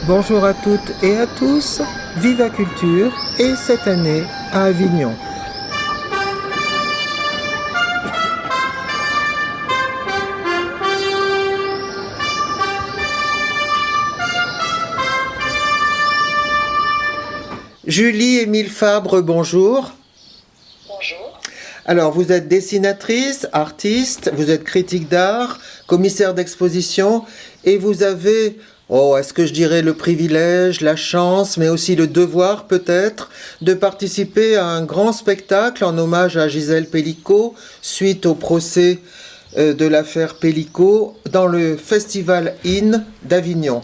Bonjour à toutes et à tous, Viva Culture et cette année à Avignon. Julie-Émile Fabre, bonjour. Bonjour. Alors, vous êtes dessinatrice, artiste, vous êtes critique d'art, commissaire d'exposition et vous avez, est-ce que je dirais le privilège, la chance, mais aussi le devoir peut-être, de participer à un grand spectacle en hommage à Gisèle Pelicot suite au procès de l'affaire Pelicot dans le Festival IN d'Avignon.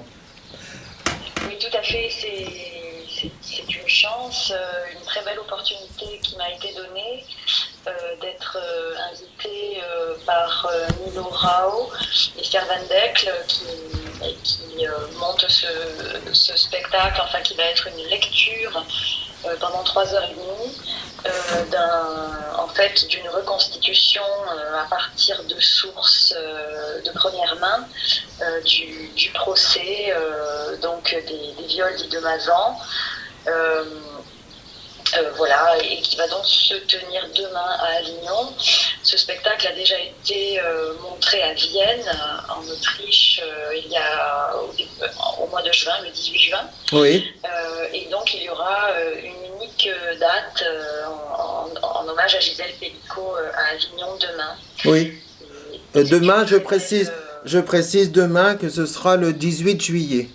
Oui, tout à fait. C'est une chance, une très belle opportunité qui m'a été donnée d'être invitée par Milo Rao et Serre Van Deck qui montent ce spectacle, enfin qui va être une lecture pendant 3h30 d'une reconstitution à partir de sources de première main du procès des viols dits de Mazan. Voilà, et qui va donc se tenir demain à Avignon. Ce spectacle a déjà été montré à Vienne, en Autriche, au mois de juin, le 18 juin. Oui. Et donc il y aura une unique date en hommage à Gisèle Pelicot à Avignon demain. Oui. Demain, je précise demain que ce sera le 18 juillet.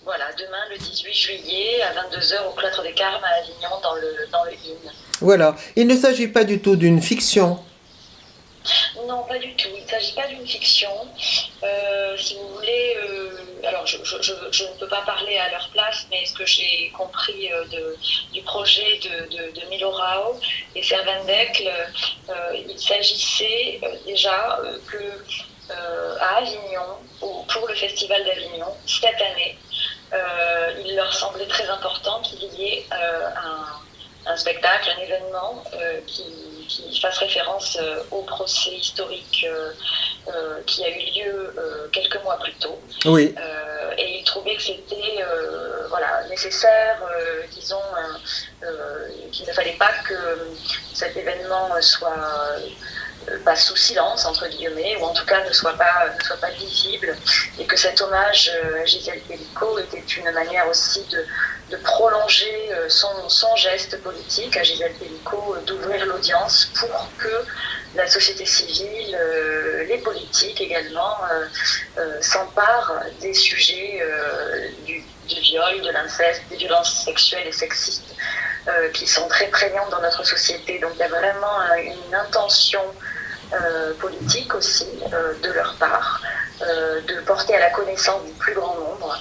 Voilà, demain le 18 juillet à 22h au Cloître des Carmes à Avignon dans le IN. Voilà, il ne s'agit pas du tout d'une fiction. Non, pas du tout. Il ne s'agit pas d'une fiction. Si vous voulez, alors je ne peux pas parler à leur place, mais ce que j'ai compris du projet de Milo Rao et Serre Van Deck, il s'agissait déjà à Avignon, pour le Festival d'Avignon, cette année, il leur semblait très important qu'il y ait un spectacle, un événement qui fasse référence au procès historique qui a eu lieu quelques mois plus tôt. Oui. Et ils trouvaient que c'était nécessaire, qu'il ne fallait pas que cet événement passe sous silence, entre guillemets, ou en tout cas ne soit pas visible, et que cet hommage à Gisèle Pelicot était une manière aussi de prolonger son geste politique à Gisèle Pelicot, d'ouvrir l'audience pour que la société civile, les politiques également, s'emparent des sujets du viol, de l'inceste, des violences sexuelles et sexistes qui sont très prégnantes dans notre société. Donc il y a vraiment une intention politique aussi de leur part, de porter à la connaissance du plus grand nombre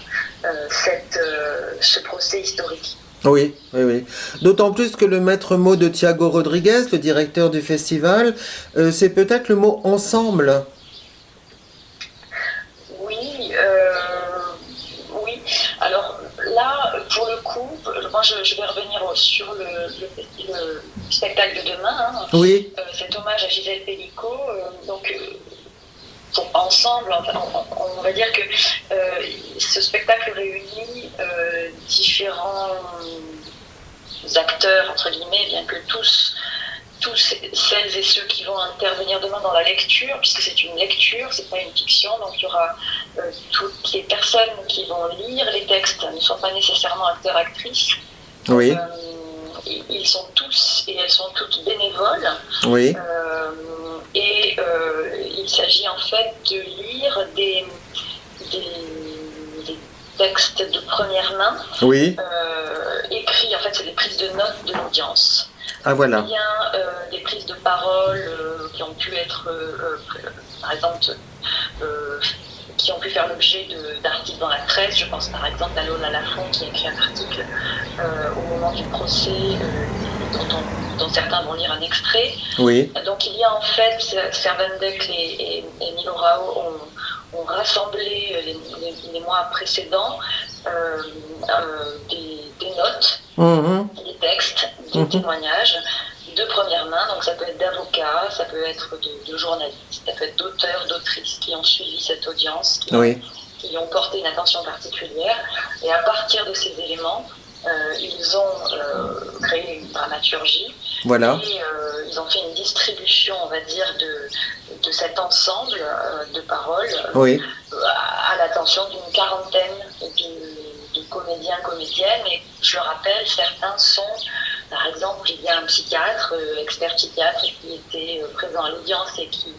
ce procès historique. Oui, oui, oui. D'autant plus que le maître mot de Thiago Rodriguez, le directeur du festival, c'est peut-être le mot ensemble. Oui, oui. Alors là, pour le coup, moi je vais revenir sur le spectacle de demain. Hein. Oui. Cet hommage à Gisèle Pelicot. Ensemble, on va dire que ce spectacle réunit différents acteurs, entre guillemets, bien que tous celles et ceux qui vont intervenir demain dans la lecture, puisque c'est une lecture, c'est pas une fiction, donc il y aura toutes les personnes qui vont lire les textes ne sont pas nécessairement acteurs-actrices. Oui. Ils sont tous et elles sont toutes bénévoles. Oui. Il s'agit en fait de lire des textes de première main, oui. Écrits, en fait c'est des prises de notes de l'audience. Ah voilà. Il y a des prises de parole qui ont pu être, par exemple, qui ont pu faire l'objet d'articles dans la presse. Je pense par exemple à Lola Lafont qui a écrit un article au moment du procès dont certains vont lire un extrait. Oui. Donc il y a en fait, Serre Van Deck et Milo Rao ont rassemblé les mois précédents des notes, des textes, des témoignages de première main. Donc ça peut être d'avocats, ça peut être de journalistes, ça peut être d'auteurs, d'autrices qui ont suivi cette audience, qui ont qui lui ont porté une attention particulière. Et à partir de ces éléments, ils ont créé une dramaturgie. Voilà. Et ils ont fait une distribution, on va dire, de cet ensemble de paroles Oui. À l'attention d'une quarantaine de comédiens, comédiennes. Et je le rappelle, certains sont, par exemple, il y a un psychiatre, expert psychiatre, qui était présent à l'audience et qui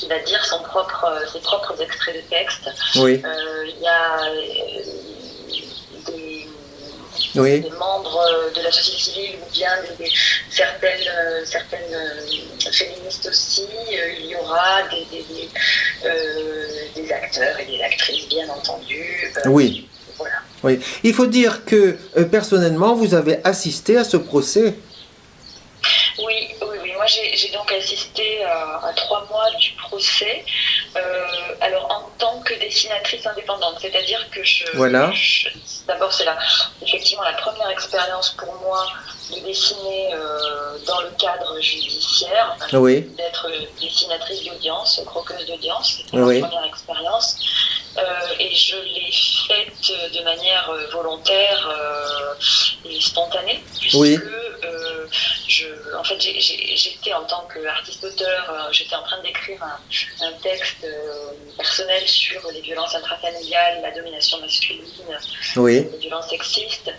va dire ses propres extraits de texte. Oui. Il y a des membres de la société civile ou bien certaines féministes aussi. Il y aura des acteurs et des actrices, bien entendu. Oui. Voilà. Oui. Il faut dire que personnellement, vous avez assisté à ce procès. Oui. Moi, j'ai donc assisté à 3 mois du procès. Alors, en tant que dessinatrice indépendante, c'est-à-dire que Voilà. d'abord, c'est effectivement la première expérience pour moi de dessiner dans le cadre judiciaire, Oui. d'être dessinatrice d'audience, croqueuse d'audience. C'était Oui. ma première expérience. Et je l'ai faite de manière volontaire et spontanée, puisque Oui. en fait, j'étais en tant qu'artiste-auteur, j'étais en train d'écrire un texte personnel sur les violences intrafamiliales, la domination masculine, Oui. les violences sexistes.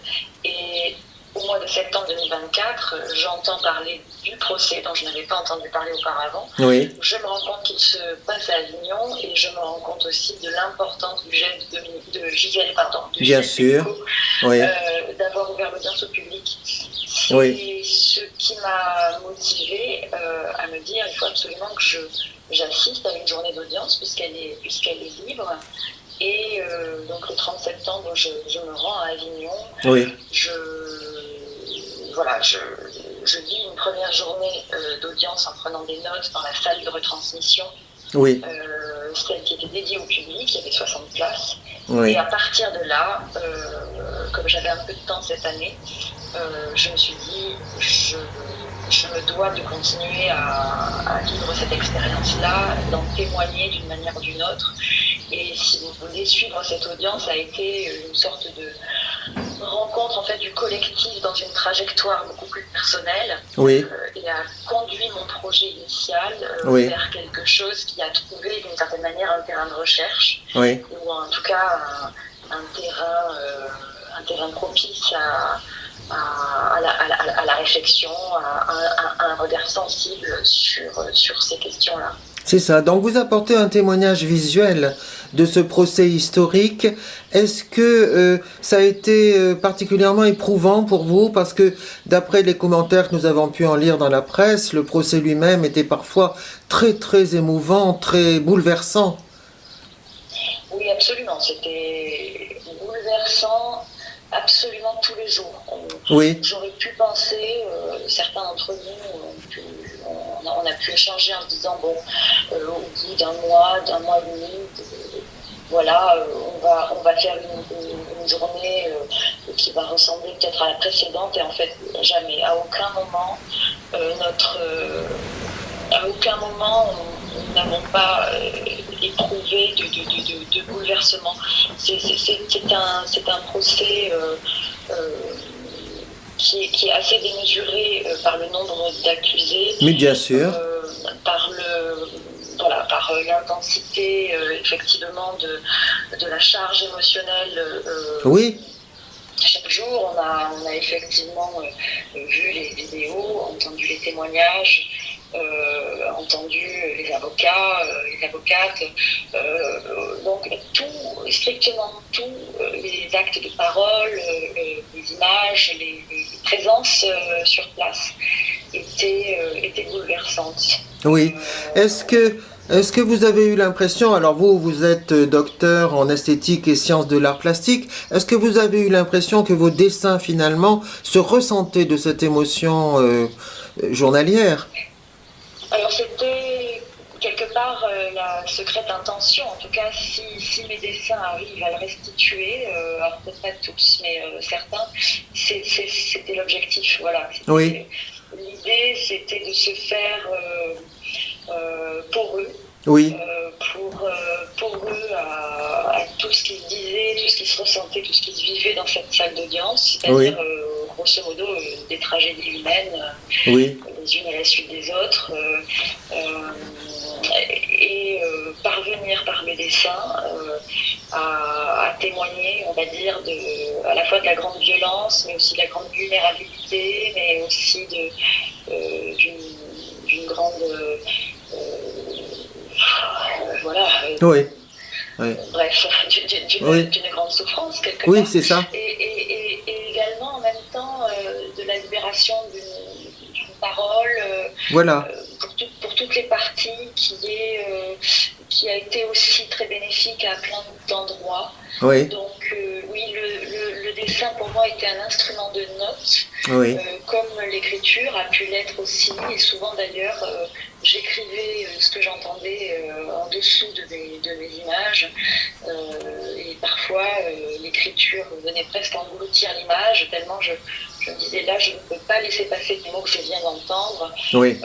Et au mois de septembre 2024, j'entends parler du procès dont je n'avais pas entendu parler auparavant. Oui. Je me rends compte qu'il se passe à Avignon et je me rends compte aussi de l'importance du geste de Gisèle, Bien sûr. Oui. D'avoir ouvert l'audience au public. C'est Oui. ce qui m'a motivée à me dire il faut absolument que j'assiste à une journée d'audience puisqu'elle est libre. Et donc le 30 septembre, je me rends à Avignon. Oui. Je vis une première journée d'audience en prenant des notes dans la salle de retransmission. Oui. Celle qui était dédiée au public, il y avait 60 places. Oui. Et à partir de là, comme j'avais un peu de temps cette année, je me suis dit, je me dois de continuer à vivre cette expérience-là, d'en témoigner d'une manière ou d'une autre. Et si vous voulez suivre cette audience, a été une sorte de rencontre en fait du collectif dans une trajectoire beaucoup plus personnelle. Oui. Et a conduit mon projet initial Oui. vers quelque chose qui a trouvé d'une certaine manière un terrain de recherche. Oui. Ou en tout cas un terrain propice à la réflexion, à un regard sensible sur ces questions-là. C'est ça. Donc vous apportez un témoignage visuel de ce procès historique. Est-ce que ça a été particulièrement éprouvant pour vous? Parce que d'après les commentaires que nous avons pu en lire dans la presse, le procès lui-même était parfois très très émouvant, très bouleversant. Oui, absolument. C'était bouleversant absolument tous les jours. Oui. J'aurais pu penser, certains d'entre nous, on a pu échanger en se disant, bon, au bout d'un mois et demi, voilà, on va faire une journée qui va ressembler peut-être à la précédente, et en fait, jamais, à aucun moment, nous n'avons pas éprouvé de bouleversement. C'est un procès qui est assez démesuré par le nombre d'accusés. Mais bien sûr. Par l'intensité effectivement de la charge émotionnelle. Oui. Chaque jour, on a effectivement vu les vidéos, entendu les témoignages, entendu les avocats, les avocates. Donc strictement tous les actes de parole, les images, les présences sur place étaient bouleversantes. Oui. Est-ce que vous avez eu l'impression, alors vous êtes docteur en esthétique et sciences de l'art plastique, est-ce que vous avez eu l'impression que vos dessins finalement se ressentaient de cette émotion journalière? Alors c'était quelque part la secrète intention, en tout cas si mes dessins arrivent à le restituer, alors peut-être pas tous, mais certains, c'était l'objectif, voilà. Oui. L'idée c'était de se faire pour eux. Oui. Pour eux à tous tout ce qui se disait, tout ce qui se ressentait, tout ce qui se vivait dans cette salle d'audience, Oui, c'est-à-dire grosso modo des tragédies humaines, oui, les unes à la suite des autres, et parvenir par mes dessins à témoigner, on va dire, à la fois de la grande violence, mais aussi de la grande vulnérabilité, mais aussi d'une grande voilà, oui, oui, bref, oui, d'une grande souffrance quelque oui, part, c'est ça. et également en même temps de la libération d'une parole Voilà, pour toutes les parties qui a été aussi très bénéfique à plein d'endroits. oui, Donc oui, le dessin pour moi était un instrument de notes, oui, comme l'écriture a pu l'être aussi, et souvent d'ailleurs j'écrivais ce que j'entendais en dessous de mes images, et parfois l'écriture venait presque engloutir l'image, tellement je me disais là je ne peux pas laisser passer les mots que je viens d'entendre, oui,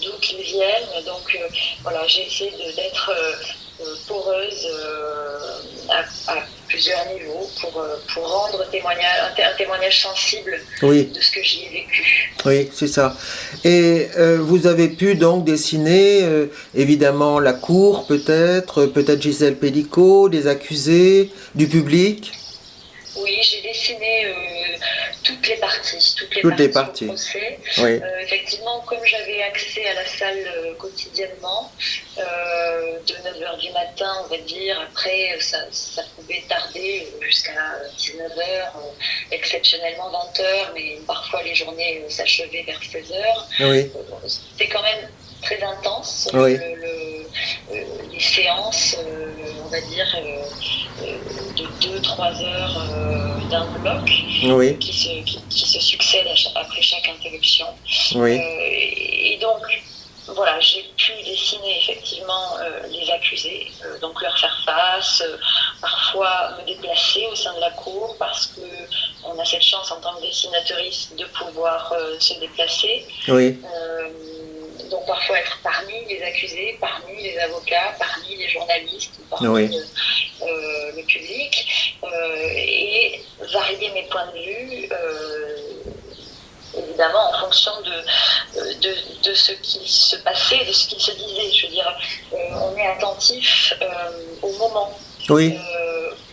d'où qu'ils viennent, donc voilà, j'ai essayé d'être poreuse à plusieurs niveaux pour rendre un témoignage sensible oui, de ce que j'y ai vécu. oui, c'est ça. Et vous avez pu donc dessiner, évidemment, la cour, peut-être Gisèle Pellicot, des accusés, du public, Oui, j'ai dessiné toutes les toutes les parties au parties. procès. Oui, Effectivement, comme j'avais accès à la salle quotidiennement, de 9h du matin, on va dire, après ça pouvait tarder jusqu'à 19h, exceptionnellement 20h, mais parfois les journées s'achevaient vers 16h. oui, C'était quand même très intense, oui, les séances, on va dire, de 2-3 heures d'un bloc oui, qui se succèdent après chaque interruption. oui, Et donc, voilà, j'ai pu dessiner effectivement les accusés, donc leur faire face, parfois me déplacer au sein de la cour parce que on a cette chance en tant que dessinatrice de pouvoir se déplacer. oui, Donc parfois être parmi les accusés, parmi les avocats, parmi les journalistes, parmi oui, le public, et varier mes points de vue, évidemment en fonction de ce qui se passait, de ce qui se disait. Je veux dire, on est attentif au moment. oui,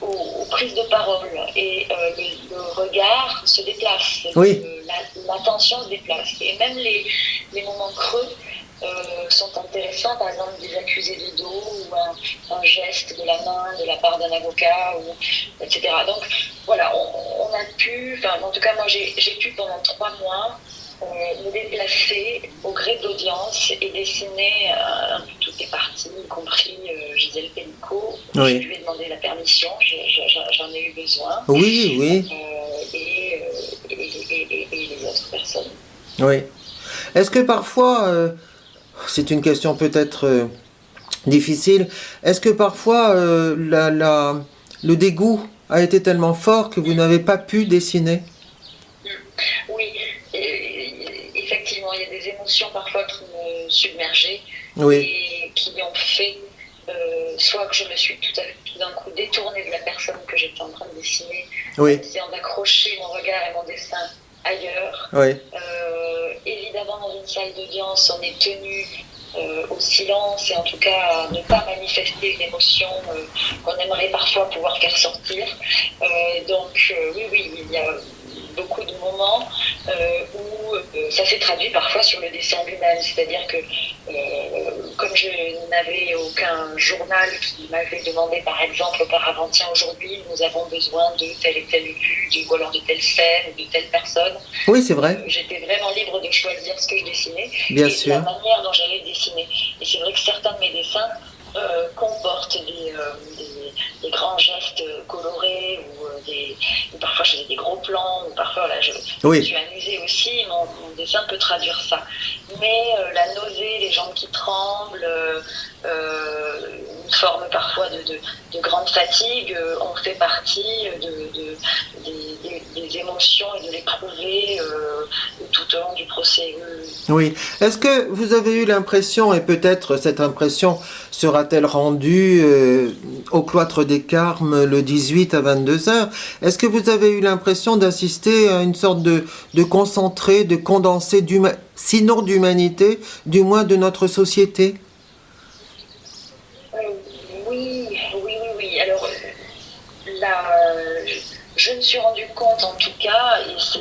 Aux prises de parole, et le regard se déplace, oui, l'attention se déplace, et même les moments creux sont intéressants, par exemple des accusés de dos ou un geste de la main de la part d'un avocat, etc. Donc voilà, on a pu, enfin en tout cas moi j'ai pu pendant 3 mois me déplacer au gré de l'audience et dessiner un peu toutes les parties, y compris Gisèle Pellicot. oui, Je lui ai demandé la permission, j'en ai eu besoin, oui, oui, et les autres personnes. oui. Est-ce que parfois, c'est une question peut-être difficile, est-ce que parfois le dégoût a été tellement fort que vous n'avez pas pu dessiner? Oui, effectivement, il y a des émotions parfois qui me submergeaient Oui, et qui ont fait soit que je me suis tout d'un coup détournée de la personne que j'étais en train de dessiner, en oui, essayant d'accrocher mon regard et mon dessin ailleurs. oui, Évidemment, dans une salle d'audience, on est tenu au silence et en tout cas à ne pas manifester une émotion qu'on aimerait parfois pouvoir faire sortir. Donc oui, il y a beaucoup de moments où ça s'est traduit parfois sur le dessin lui-même, c'est-à-dire que comme je n'avais aucun journal qui m'avait demandé par exemple auparavant, tiens aujourd'hui nous avons besoin de telle et telle vue, ou alors de telle scène, ou de telle personne, oui, c'est vrai, j'étais vraiment libre de choisir ce que je dessinais bien et sûr. la manière dont j'allais dessiner. Et c'est vrai que certains de mes dessins comportent des grands gestes colorés ou parfois je faisais des gros plans ou parfois là, je Oui, suis amusée aussi, mon dessin peut traduire ça. Mais la nausée, les jambes qui tremblent, une forme parfois de grande fatigue, on fait partie des émotions et de l'éprouver tout au long du procès. Oui. Est-ce que vous avez eu l'impression, et peut-être cette impression sera-t-elle rendue au cloître des Carmes le 18 à 22 heures, est-ce que vous avez eu l'impression d'assister à une sorte de concentré, de condensé, sinon d'humanité, du moins de notre société? Oui. Alors, là, je me suis rendu compte en tout cas, et c'est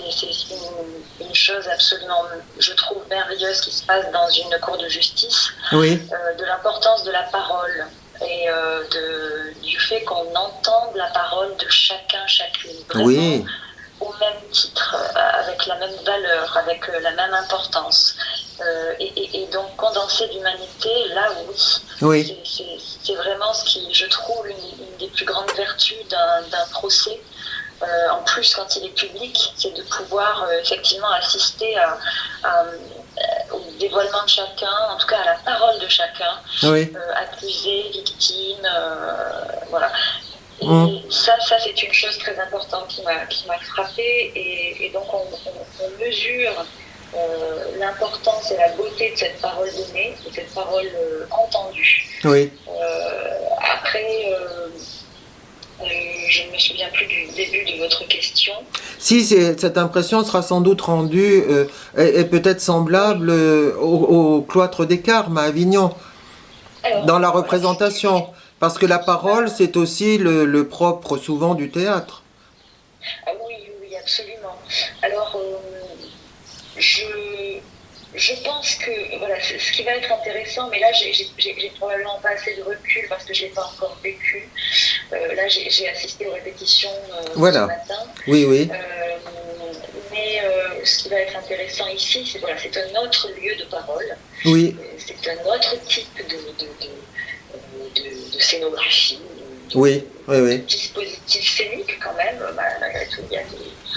une chose absolument, je trouve, merveilleuse qui se passe dans une cour de justice, Oui, de l'importance de la parole et du fait qu'on entende la parole de chacun, chacune, vraiment oui, au même titre, avec la même valeur, avec la même importance. Et donc condenser l'humanité, là oui, c'est vraiment ce qui, je trouve, une des plus grandes vertus d'un procès. En plus, quand il est public, c'est de pouvoir effectivement assister au dévoilement de chacun, en tout cas à la parole de chacun, oui. accusé, victime, voilà. Et Mm. ça c'est une chose très importante qui m'a frappée, et donc on mesure l'importance et la beauté de cette parole donnée, de cette parole entendue. Oui. Après, je ne me souviens plus du début de votre question. Si cette impression sera sans doute rendue et peut-être semblable au cloître des Carmes à Avignon, Alors, dans la voilà. représentation, parce que la parole, c'est aussi le propre souvent du théâtre. Ah oui, absolument. Alors, je pense que voilà, ce qui va être intéressant, mais là j'ai probablement pas assez de recul parce que je l'ai pas encore vécu. Là j'ai assisté aux répétitions ce Voilà. matin. Oui, oui. Mais ce qui va être intéressant ici, c'est voilà, c'est un autre lieu de parole, Oui, c'est un autre type de scénographie, oui, oui, de oui. dispositif scénique quand même, malgré tout.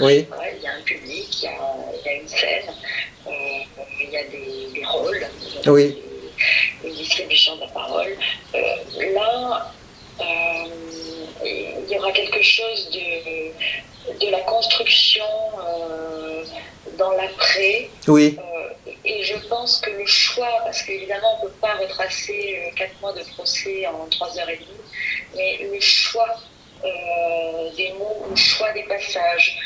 Oui, Ouais, il y a un public, il y a une scène, il y a des rôles, oui, une distribution de la parole. Là, il y aura quelque chose de la construction dans l'après. oui, Et je pense que le choix, parce qu'évidemment on ne peut pas retracer 4 mois de procès en 3h30, mais le choix des mots, le choix des passages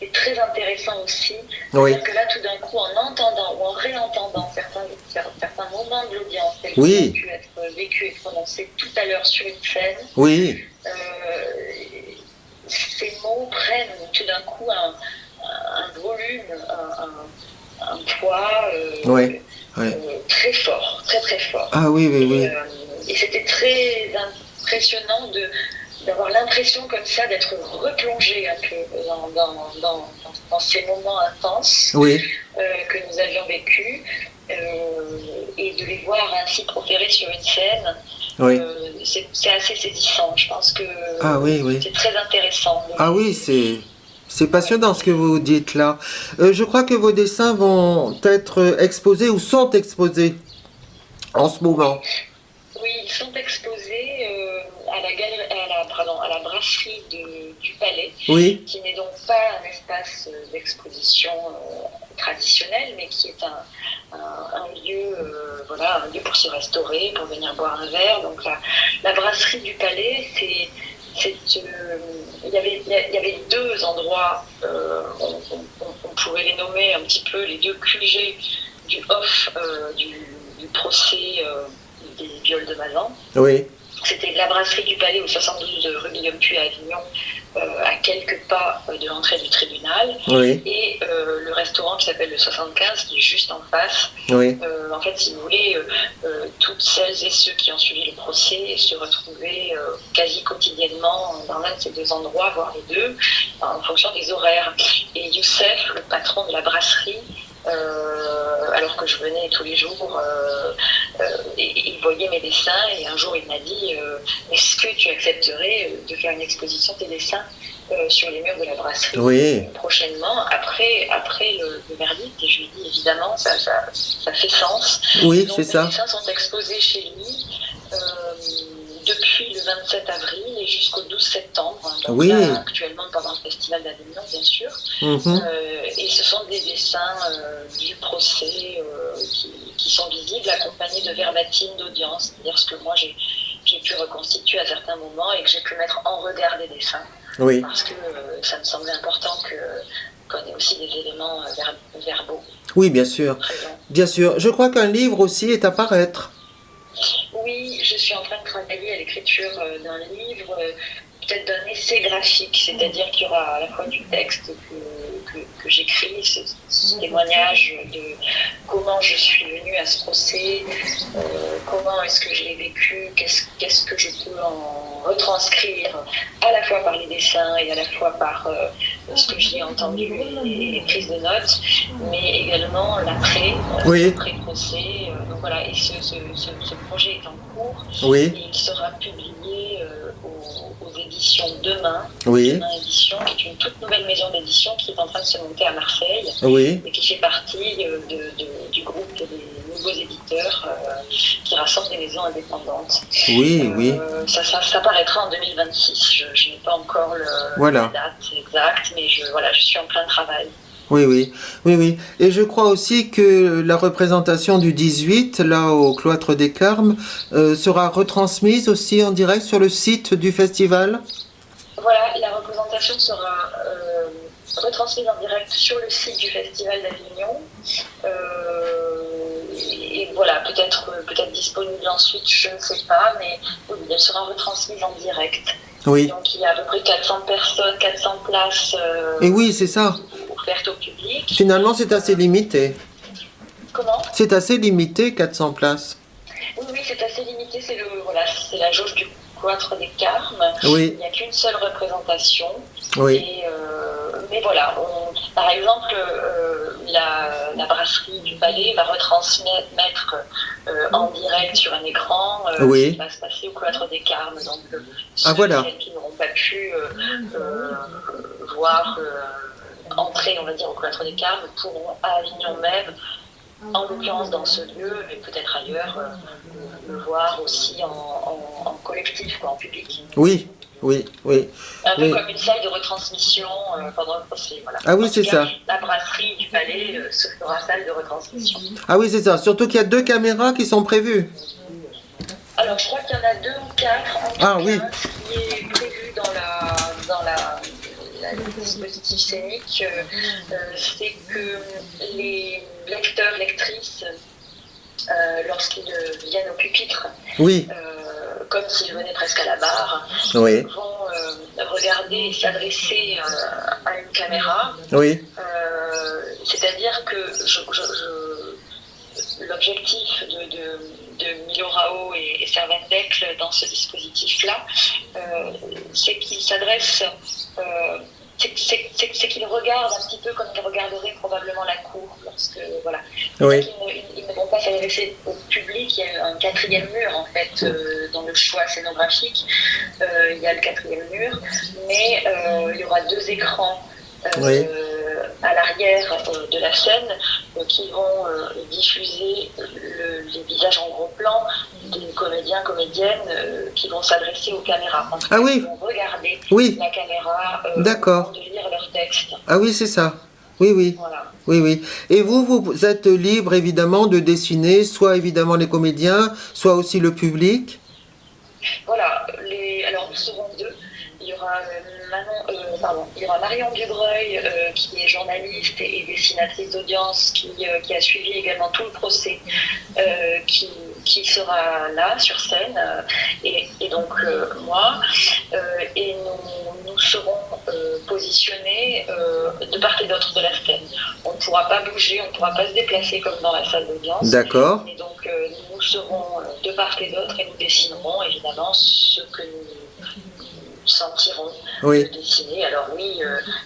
est très intéressant aussi. oui, C'est-à-dire que là, tout d'un coup, en entendant ou en réentendant certains moments de l'audience tels qu'ils ont oui, pu être vécus et prononcés tout à l'heure sur une scène, oui, euh, ces mots prennent tout d'un coup un volume, un poids oui, oui. très fort, très très fort. Ah oui, oui, oui. Et c'était très impressionnant d'avoir l'impression comme ça d'être replongé un peu dans ces moments intenses Oui, que nous avions vécus, et de les voir ainsi proférés sur une scène. oui. C'est assez saisissant. Je pense que Ah oui, oui. c'est très intéressant. Ah oui, c'est passionnant ce que vous dites là. Je crois que vos dessins vont être exposés ou sont exposés en ce moment. Oui, ils sont exposés à la brasserie du Palais, Oui, qui n'est donc pas un espace d'exposition traditionnel, mais qui est un lieu, voilà, un lieu pour se restaurer, pour venir boire un verre. Donc la brasserie du Palais, il y avait deux endroits, on pourrait les nommer un petit peu les deux QG du off du procès des viols de Mazan. oui, C'était la brasserie du Palais au 72 rue Guillaume Puy à Avignon, à quelques pas de l'entrée du tribunal, oui, et le restaurant qui s'appelle le 75 qui est juste en face. oui, En fait, si vous voulez, toutes celles et ceux qui ont suivi le procès se retrouvaient quasi quotidiennement dans l'un de ces deux endroits, voire les deux, en fonction des horaires. Et Youssef, le patron de la brasserie, alors c'est-à-dire que je venais tous les jours et il voyait mes dessins et un jour il m'a dit est-ce que tu accepterais de faire une exposition de tes dessins sur les murs de la brasserie prochainement après le verdict et je lui ai dit évidemment ça fait sens. Oui, donc c'est ça. Les dessins sont exposés chez lui depuis le 27 avril et jusqu'au 12 septembre. Donc oui. là, actuellement pendant le Festival d'Avignon, bien sûr. Et ce sont des dessins du procès qui sont visibles, accompagnés de verbatines d'audience, c'est-à-dire ce que moi j'ai pu reconstituer à certains moments et que j'ai pu mettre en regard des dessins. Oui. Parce que ça me semblait important qu'on ait aussi des éléments verbaux. Oui, bien sûr. Bien sûr. Je crois qu'un livre aussi est à paraître. Oui, je suis en train de travailler à l'écriture d'un livre, peut-être d'un essai graphique, c'est-à-dire qu'il y aura à la fois du texte que j'écris, ce témoignage de comment je suis venue à ce procès, comment est-ce que je l'ai vécu, qu'est-ce que je peux en retranscrire, à la fois par les dessins et à la fois par ce que j'y ai entendu et les prises de notes, mais également l'après-procès. Donc voilà, et ce projet est en cours et il sera publié aux éditions Demain. Demain Édition, qui est une toute nouvelle maison d'édition qui est en train de se monter à Marseille et qui fait partie du groupe des nouveaux éditeurs qui rassemble des maisons indépendantes. Ça paraîtra en 2026. Je n'ai pas encore la date exacte, mais je suis en plein travail. Oui. Et je crois aussi que la représentation du 18, là au Cloître des Carmes, sera retransmise aussi en direct sur le site du festival. Voilà, la représentation sera retransmise en direct sur le site du Festival d'Avignon. Et voilà, peut-être disponible ensuite, je ne sais pas, mais oui, elle sera retransmise en direct. Oui. Donc il y a à peu près 400 personnes, 400 places. Et oui, c'est ça. Ouvertes au public. Finalement, c'est assez limité. Comment ? C'est assez limité, 400 places. Oui, c'est assez limité. C'est la jauge du Cloître des Carmes. Oui. Il n'y a qu'une seule représentation. Oui. Mais voilà, par exemple, la brasserie du Palais va retransmettre en direct sur un écran ce qui va se passer au Cloître des Carmes. Donc, celles qui n'auront pas pu voir entrer, on va dire, au Cloître des Carmes pourront à Avignon même, en l'occurrence dans ce lieu, mais peut-être ailleurs, le voir aussi en collectif, en public. Oui. Un peu comme une salle de retransmission pendant le procès. Voilà. Ah oui, c'est ça. La brasserie du Palais se fera salle de retransmission. Ah oui, c'est ça. Surtout qu'il y a 2 caméras qui sont prévues. Alors, je crois qu'il y en a 2 ou 4 en tout cas. Ce qui est prévu dans le dispositif scénique, c'est que les lecteurs, lectrices, lorsqu'ils viennent au pupitre, comme s'ils venaient presque à la barre, vont regarder et s'adresser à une caméra. C'est-à-dire que l'objectif de Milo Rao et Servandec dans ce dispositif-là, c'est qu'ils s'adressent... c'est qu'ils regardent un petit peu comme ils regarderaient probablement la cour, lorsque ils ne vont pas s'adresser au public. Il y a un 4e mur en fait dans le choix scénographique. Il y a le 4e mur, mais il y aura 2 écrans à l'arrière de la scène qui vont diffuser les visages en gros plan des comédiens, comédiennes qui vont s'adresser aux caméras. En tout cas, ils vont regarder la caméra avant de lire leur texte. Ah oui, c'est ça. Oui. Voilà. Oui. Et vous êtes libre évidemment de dessiner, soit évidemment les comédiens, soit aussi le public. Voilà. Alors nous serons 2. Il y aura Marion Dubreuil, qui est journaliste et dessinatrice d'audience, qui a suivi également tout le procès, qui sera là sur scène, et donc moi, et nous serons positionnés de part et d'autre de la scène. On ne pourra pas bouger, on ne pourra pas se déplacer comme dans la salle d'audience. D'accord. Et donc nous serons de part et d'autre et nous dessinerons évidemment ce que nous sentiront Oui, dessiner. Alors oui,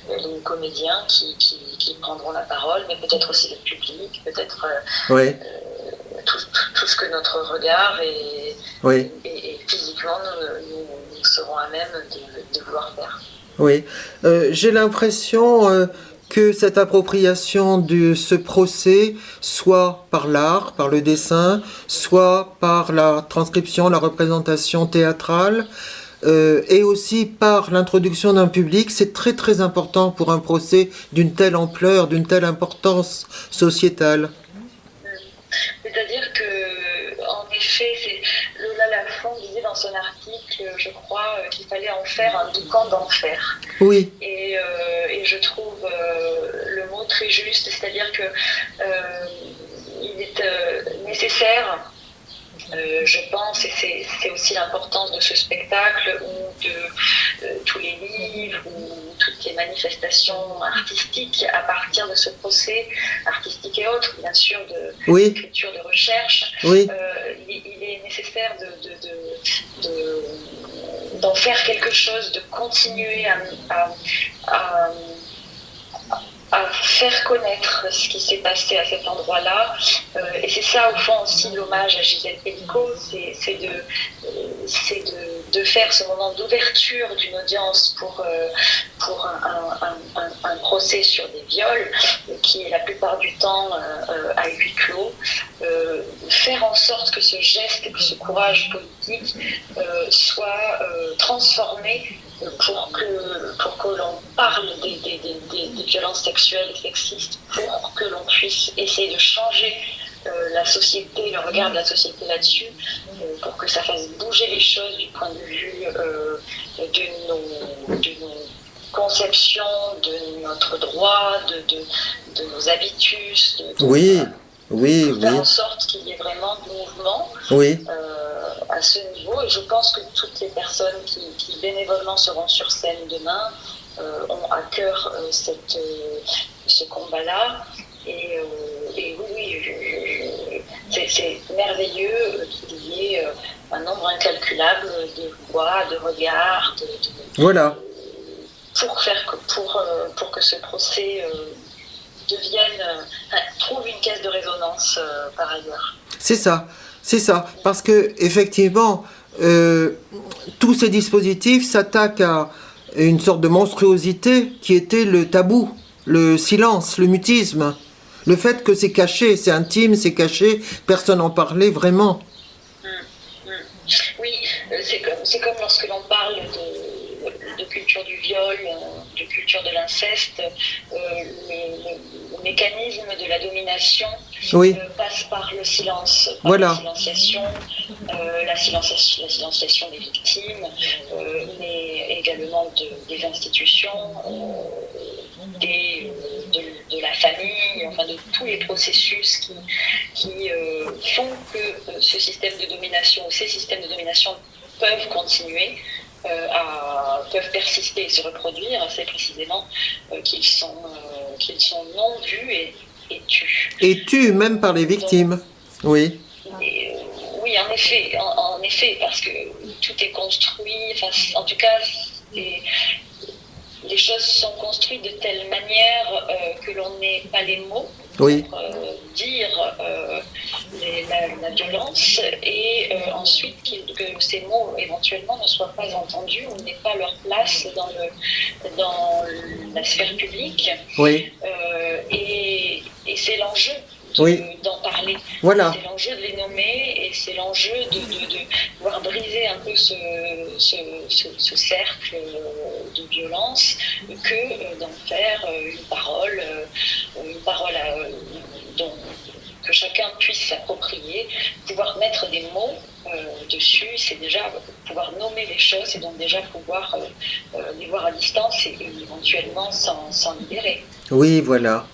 les comédiens qui prendront la parole, mais peut-être aussi le public, peut-être oui, tout ce que notre regard oui, et physiquement nous serons à même de vouloir faire. oui. J'ai l'impression que cette appropriation de ce procès, soit par l'art, par le dessin, soit par la transcription, la représentation théâtrale, et aussi par l'introduction d'un public, c'est très très important pour un procès d'une telle ampleur, d'une telle importance sociétale. C'est-à-dire que, en effet, Lola Lafont disait dans son article, je crois, qu'il fallait en faire un boucan d'enfer. Oui, Et je trouve le mot très juste, c'est-à-dire que il est nécessaire, je pense, et c'est aussi l'importance de ce spectacle ou de tous les livres ou toutes les manifestations artistiques à partir de ce procès artistique et autres, bien sûr, oui, d'écriture, de recherche. oui, Il est nécessaire d'en faire quelque chose, de continuer à à faire connaître ce qui s'est passé à cet endroit-là. Et c'est ça, au fond, aussi l'hommage à Gisèle Pelicot, c'est de faire ce moment d'ouverture d'une audience pour un procès sur des viols, qui est la plupart du temps à huis clos. Faire en sorte que ce geste et que ce courage politique soit transformé pour que l'on parle des violences sexuelles et sexistes, pour que l'on puisse essayer de changer la société, le regard de la société là-dessus, pour que ça fasse bouger les choses du point de vue de nos conceptions, de notre droit, de nos habitus, oui, oui, faire oui, en sorte qu'il y ait vraiment du mouvement oui, à ce niveau. Et je pense que toutes les personnes qui bénévolement seront sur scène demain ont à cœur ce combat-là. Et oui, c'est merveilleux qu'il y ait un nombre incalculable de voix, de regards, voilà, pour que ce procès trouve une caisse de résonance par ailleurs. c'est ça, parce que effectivement, tous ces dispositifs s'attaquent à une sorte de monstruosité qui était le tabou, le silence, le mutisme, le fait que c'est caché, c'est intime, c'est caché, personne n'en parlait vraiment. Oui, c'est comme lorsque l'on parle de culture du viol, de culture de l'inceste, le mécanisme de la domination Oui, passe par le silence, par voilà, la silenciation des victimes, mais également des institutions, de la famille, enfin de tous les processus qui font que ce système de domination ou ces systèmes de domination peuvent continuer, peuvent persister et se reproduire assez précisément, qu'ils sont non vus et tus. et tu, même par les victimes. Oui, Oui, en effet, parce que tout est construit, enfin, en tout cas, les choses sont construites de telle manière que l'on n'ait pas les mots oui, pour dire la violence et ensuite que ces mots éventuellement ne soient pas entendus ou n'aient pas leur place dans la sphère publique. oui, Et c'est l'enjeu oui, d'en parler. voilà, C'est l'enjeu de les nommer et c'est l'enjeu de pouvoir briser un peu ce cercle de violence que d'en faire une parole que chacun puisse s'approprier, pouvoir mettre des mots dessus, c'est déjà pouvoir nommer les choses et donc déjà pouvoir les voir à distance et éventuellement s'en libérer. oui, voilà.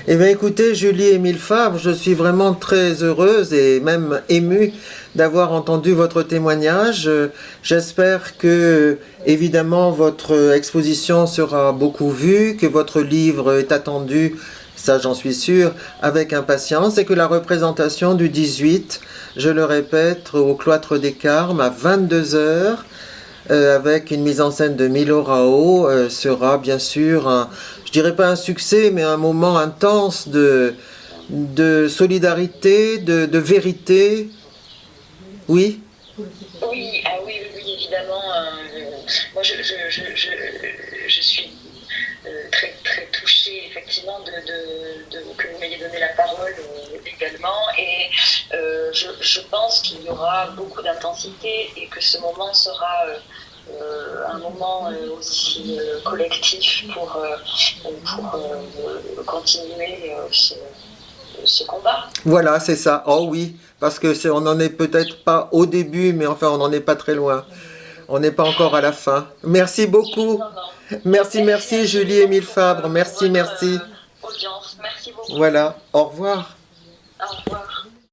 Eh bien, écoutez, Julie-Émile Fabre, je suis vraiment très heureuse et même émue d'avoir entendu votre témoignage. J'espère que, évidemment, votre exposition sera beaucoup vue, que votre livre est attendu, ça j'en suis sûr, avec impatience, et que la représentation du 18, je le répète, au Cloître des Carmes à 22 heures, avec une mise en scène de Milo Rao, sera bien sûr je dirais pas un succès, mais un moment intense de solidarité, de vérité. Oui, Oui, ah oui, oui, oui, évidemment. Moi, je suis très, très touchée, effectivement, que vous m'ayez donné la parole également. Et je pense qu'il y aura beaucoup d'intensité et que ce moment sera un moment aussi collectif pour continuer ce combat. voilà, c'est ça. Oh oui, parce que on n'en est peut-être pas au début, mais enfin, on n'en est pas très loin. On n'est pas encore à la fin. Merci beaucoup. Non, non. Merci, Merci merci, infiniment Julie-Émile Fabre. pour Merci, votre merci. audience. Merci beaucoup. Voilà, au revoir. Au revoir.